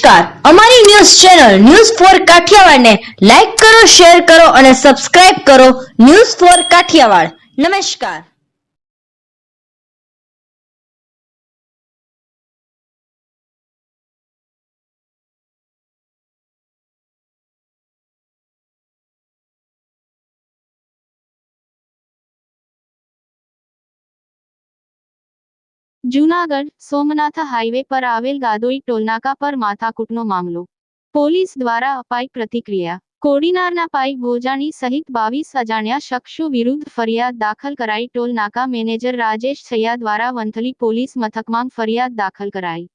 નમસ્કાર, અમારી news channel news for કાઠિયાવાડને લાઈક કરો, શેર કરો અને સબસ્ક્રાઇબ કરો. News for Kathiawad. નમસ્કાર. જૂનાગઢ સોમનાથ હાઈવે પર આવેલ ગાદોઈ ટોલનાકા પર માથાકૂટનો મામલો. પોલીસ દ્વારા અપાઈ પ્રતિક્રિયા. કોડીનારના પાઇપ ભોજાણી સહિત 22 અજાણ્યા શખ્સો વિરુદ્ધ ફરિયાદ દાખલ કરાઈ. ટોલ નાકા મેનેજર રાજેશ છૈયા દ્વારા વંથલી પોલીસ મથકમાં ફરિયાદ દાખલ કરાઈ.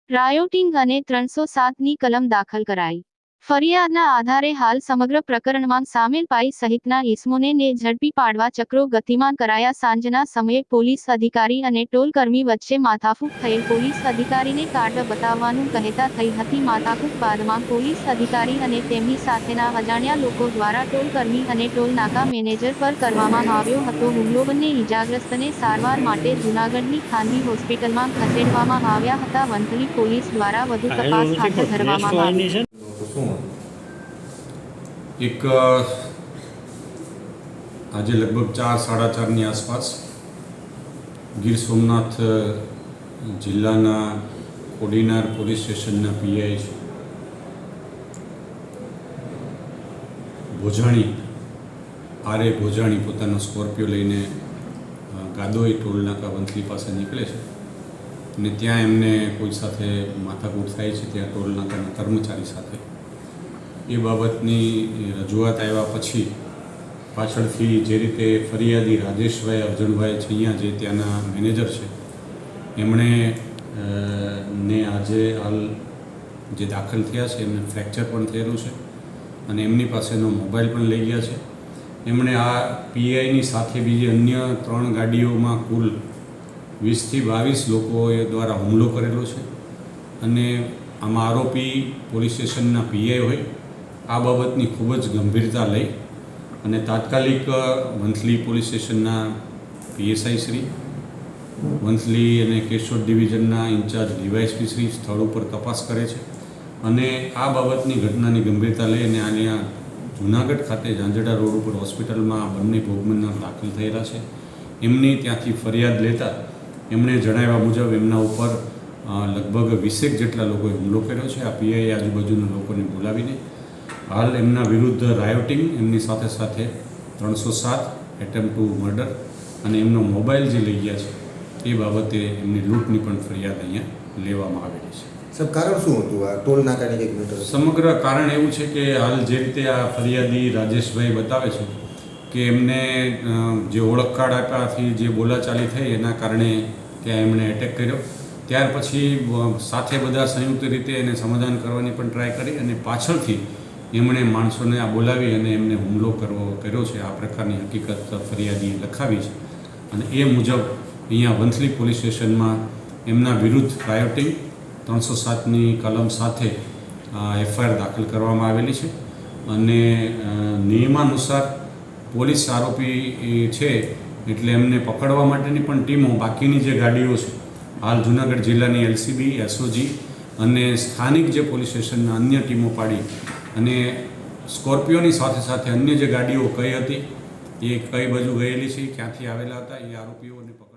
રાયોટિંગ અને 307ની કલમ દાખલ કરાઈ. ફરિયાદના આધારે હાલ સમગ્ર પ્રકરણમાં સામેલ પાઈ સહિતના ઇસમોને ઝડપી પાડવા ચક્રો ગતિમાન કરાયા. સાંજના સમયે પોલીસ અધિકારી અને ટોલકર્મી વચ્ચે માથાકૂટ થયેલ. પોલીસ અધિકારીને કાર્ડ બતાવવાનું કહેતા થઈ હતી માથાકૂટ. બાદમાં પોલીસ અધિકારી અને તેમની સાથેના અજાણ્યા લોકો દ્વારા ટોલકર્મી અને ટોલ નાકા મેનેજર પર કરવામાં આવ્યો હતો હુમલો. બંને ઇજાગ્રસ્તને સારવાર માટે જૂનાગઢની ખાનગી હોસ્પિટલમાં ખસેડવામાં આવ્યા હતા. વંથલી પોલીસ દ્વારા વધુ તપાસ હાથ ધરવામાં આવી. એક આજે લગભગ 4-4:30ની આસપાસ ગીર સોમનાથ જિલ્લાના કોડીનાર પોલીસ સ્ટેશનના પીઆઈ છે ભોજાણી આરે ભોજાણી પોતાનો સ્કોર્પિયો લઈને ગાદોઈ ટોલ નાકા વંથલી પાસે નીકળે છે અને ત્યાં એમને કોઈ સાથે માથાકૂટ થાય છે. ત્યાં ટોલ નાકાના કર્મચારી સાથે એ બાબતની રજૂઆત આવ્યા પછી પાછળથી જે રીતે ફરિયાદી રાજેશભાઈ અર્જુનભાઈ છૈયા જે ત્યાંના મેનેજર છે એમણે આજે હાલ જે દાખલ થયા છે એમને ફ્રેક્ચર પણ થયેલું છે અને એમની પાસેનો મોબાઈલ પણ લઈ ગયા છે. એમણે આ પીઆઈની સાથે બીજી અન્ય 3 ગાડીઓમાં કુલ 20થી 22 લોકોએ દ્વારા હુમલો કરેલો છે અને આમાં આરોપી પોલીસ સ્ટેશનના પીઆઈ હોય. આ બાબતની ખૂબ જ ગંભીરતા લઈ અને તાત્કાલિક વંથલી પોલીસ સ્ટેશનના પીએસઆઈ શ્રી, વંથલી અને કેશોદ ડિવિઝનના ઇન્ચાર્જ ડીવાયએસપી શ્રી સ્થળ ઉપર તપાસ કરે છે અને આ બાબતની ઘટનાની ગંભીરતા લઈ અને અહીંયા જૂનાગઢ ખાતે ઝાંઝડા રોડ ઉપર હોસ્પિટલમાં બંને ભોગ બનનાર દાખલ થયેલા છે. એમની ત્યાંથી ફરિયાદ લેતા એમણે જણાવ્યા મુજબ એમના ઉપર લગભગ 20 જેટલા લોકોએ હુમલો કર્યો છે. આ પીઆઈ આજુબાજુના લોકોને બોલાવીને હાલ એમના વિરુદ્ધ રાયોટિંગ, એમની સાથે સાથે 307 એટેમ્પ્ટ ટુ મર્ડર અને એમનો મોબાઈલ જે લઈ ગયા છે એ બાબતે એમની લૂંટની પણ ફરિયાદ અહીંયા લેવામાં આવેલી છે. સર, કારણ શું હતું આ ટોલ નાકાની એક મેટર? સમગ્ર કારણ એવું છે કે હાલ જે રીતે આ ફરિયાદી રાજેશભાઈ બતાવે છે કે એમને જે ઓળખ કાર્ડ આપ્યાથી જે બોલાચાલી થઈ એના કારણે ત્યાં એમણે એટેક કર્યો. ત્યાર પછી સાથે બધા સંયુક્ત રીતે એને સમાધાન કરવાની પણ ટ્રાય કરી અને પાછળથી એમણે માણસોને આ બોલાવી અને એમને હુમલો કર્યો છે. આ પ્રકારની હકીકત ફરિયાદીએ લખાવી છે અને એ મુજબ અહીંયા વંથલી પોલીસ સ્ટેશનમાં એમના વિરુદ્ધ રાયોટિંગ 307ની કલમ સાથે એફઆઈઆર દાખલ કરવામાં આવેલી છે અને નિયમાનુસાર પોલીસ આરોપી છે એટલે એમને પકડવા માટેની પણ ટીમો બાકીની જે ગાડીઓ છે હાલ જૂનાગઢ જિલ્લાની એલસીબી, એસઓજી અને સ્થાનિક જે પોલીસ સ્ટેશનના અન્ય ટીમો પાડી અને સ્કોર્પિયોની સાથે સાથે અન્ય જે ગાડીઓ કઈ હતી એ કઈ બાજુ ગયેલી છે, ક્યાંથી આવેલા હતા એ આરોપીઓને પકડ